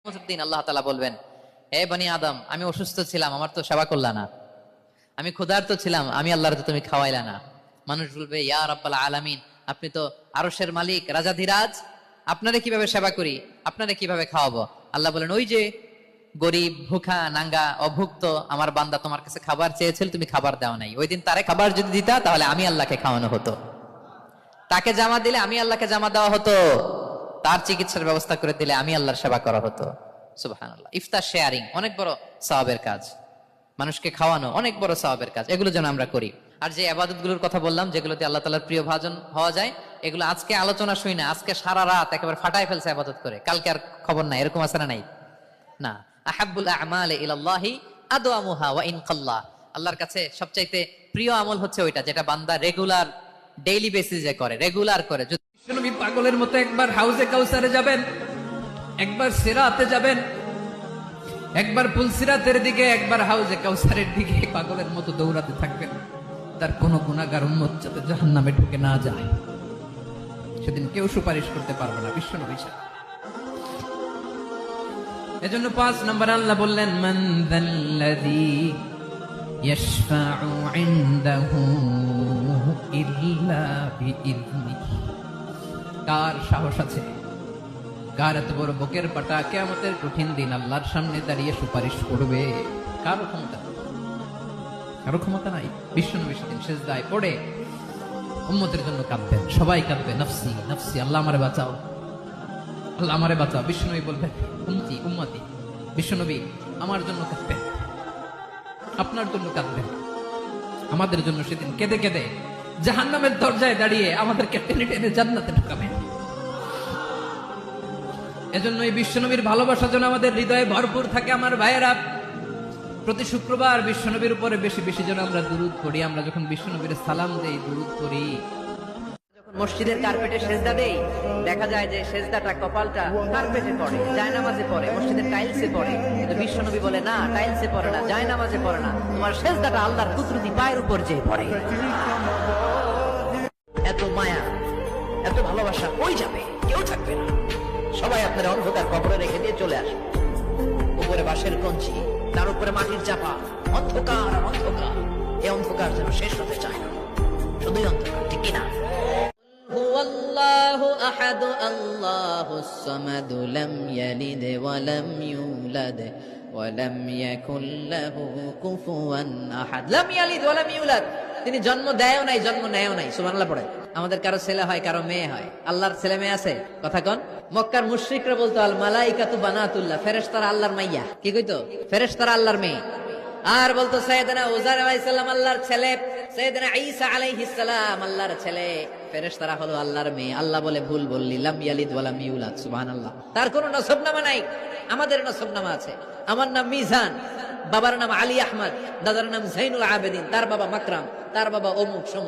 দিন আল্লাহ তাআলা বলবেন, হে বনি আদম, আমি অসুস্থ ছিলাম, আমার তো সেবা করলা না। আমি ক্ষুধার্ত ছিলাম, আমি আল্লাহর তো তুমি খাওয়াইলা না। মানুষ বলবে, ইয়া রাব্বাল আলামিন, আপনি তো আরশের মালিক, রাজাধিরাজ, আপনারে কিভাবে সেবা করি, আপনারে কিভাবে খাওয়াবো? আল্লাহ বলেন, ওই যে গরিব, ভুখা, নাঙ্গা, অভুক্ত আমার বান্দা তোমার কাছে খাবার চেয়েছিল, তুমি খাবার দাও নাই। ওই দিন তারে খাবার যদি দিতা, তাহলে আমি আল্লাহকে খাওয়ানো হতো। তাকে জামা দিলে আমি আল্লাহকে জামা দেওয়া হতো। তার চিকিৎসার ব্যবস্থা করে দিলে আমি আল্লাহর সেবা করা হতো। সুবহানাল্লাহ। ইফতার শেয়ারিং অনেক বড় সওয়াবের কাজ, মানুষকে খাওয়ানো অনেক বড় সওয়াবের কাজ, এগুলো যেন আমরা করি। আর যে ইবাদতগুলোর কথা বললাম, যেগুলোতে আল্লাহ তাআলার প্রিয় ভাজন হওয়া যায়, এগুলো আজকে আলোচনা শুই না, আজকে সারা রাত একেবারে ফাটায় ফেলছে ইবাদত করে, কালকে আর খবর নাই, এরকম আছে না? নাই না। আহাব্বুল আ'মালি ইলাল্লাহি আদওয়ামুহা ওয়া ইন কাল্লা। আল্লাহর কাছে সবচাইতে প্রিয় আমল হচ্ছে ওইটা যেটা বান্দা রেগুলার, ডেইলি বেসিসে করে, রেগুলার করে। নবী পাগলের মতো একবার হাউজে কাউসারে যাবেন, একবার সিরাতে যাবেন, একবার পুলসিরাতের দিকে, একবার হাউজে কাউসারের দিকে পাগলের মতো দৌড়াতে থাকবেন। তার কোনো গুনাহগার উম্মত যাতে জাহান্নামে ঢুকে না যায়, সেদিন কেউ সুপারিশ করতে পারবে না বিশ্বনবী ছাড়া। এজন্য 5 নম্বর আল্লাহ বললেন, মান যাল্লাযী ইয়াশফাউ ইনদাহু ইল্লা বিইযনিহি। কার সাহস আছে, কার এত বড় বুকের পাটা কিয়ামতের কঠিন দিন আল্লাহর সামনে দাঁড়িয়ে সুপারিশ করবে? কারো ক্ষমতা নেই, কারো ক্ষমতা নাই। বিশ্বনবী সেদিন সিজদায় পড়ে উম্মতের জন্য কাঁদবেন, সবাই কাঁদবে, নফসি নফসি, আল্লাহ আমারে বাঁচাও, আল্লাহ আমারে বাঁচাও। বিশ্বনবী বলবেন, উম্মতি উম্মতি। বিশ্বনবী আমার জন্য কাঁদবেন, আপনার জন্য কাঁদবেন, আমাদের জন্য সেদিন কেঁদে কেঁদে জাহান্নামের দরজায় দাঁড়িয়ে আমাদেরকে টেনে টেনে জান্নাতে ঢুকাবেন। এজন্য এই বিশ্বনবীর ভালোবাসা যেন আমাদের হৃদয়ে ভরপুর থাকে। আমার ভাইয়েরা, প্রতি শুক্রবার বিশ্বনবীর উপরে বেশি বেশি যেন আমরা দুরূদ পড়ি। আমরা যখন বিশ্বনবীর সালাম দেই, দুরূদ পড়ি, যখন মসজিদের কার্পেটে সেজদা দেই, দেখা যায় যে সেজদাটা, কপালটা কার্পেটে পড়ে, জায়নামাজে পড়ে, মসজিদের টাইলসে পড়ে। কিন্তু বিশ্বনবী বলে, না, টাইলসে পড়ে না, জায়নামাজে পড়ে না, তোমার সেজদাটা আল্লাহর কুদরতি পায়ের উপর যে পড়ে। এত মায়া, এত ভালোবাসা কই যাবে? কেউ থাকবে না, সবাই আপনার অন্ধকার কবরে রেখে দিয়ে চলে আসবে। উপরে বাঁশের কঞ্চি, তার উপরে মাটির চাপা, অন্ধকার আর অন্ধকার। এই অন্ধকার যেন শেষ হতে চায় না, শুধুই অন্ধকার, ঠিক কিনা? হুয়াল্লাহু আহাদ আল্লাহুস সামাদ লাম ইয়ালিদ ওয়া লাম ইউলাদ ওয়া লাম ইয়াকুল লাহু কুফুয়ান আহাদ। লাম ইয়ালিদ ওয়া লাম ইউলাদ, তিনি জন্ম দেয়ও নাই, জন্ম নেয়ও নাই। সুবহানাল্লাহ পড়ে। আমাদের কারো ছেলে হয়, কারো মেয়ে হয়। আল্লাহর ছেলে মেয়ে আছে? কথা কন। মক্কার মুশরিকরা বলতো, আল মালাইকাতু বানাতুল্লাহ, ফেরেশতারা আল্লাহর মাইয়া। কি কইতো? ফেরেশতারা আল্লাহর মেয়ে। আর বলতো সাইয়েদনা উযাইর আলাইহিস সালাম আল্লাহর ছেলে, সাইয়েদনা ঈসা আলাইহিস সালাম আল্লাহর ছেলে, ফেরেশতারা হলো আল্লাহর মেয়ে। আল্লাহ বলে, ভুল বললি, লাম ইয়ালিদ ওয়া লাম ইউলাদ। সুবহানাল্লাহ। তার কোনো নসবনামা নাই, আমাদের নসবনামা আছে। আমার নাম মিজান, বাবার নাম আলী আহমদ, দাদার নাম জাইনুল আবেদিন, তার বাবা মাকরাম, তার বাবা অমুক সমুক।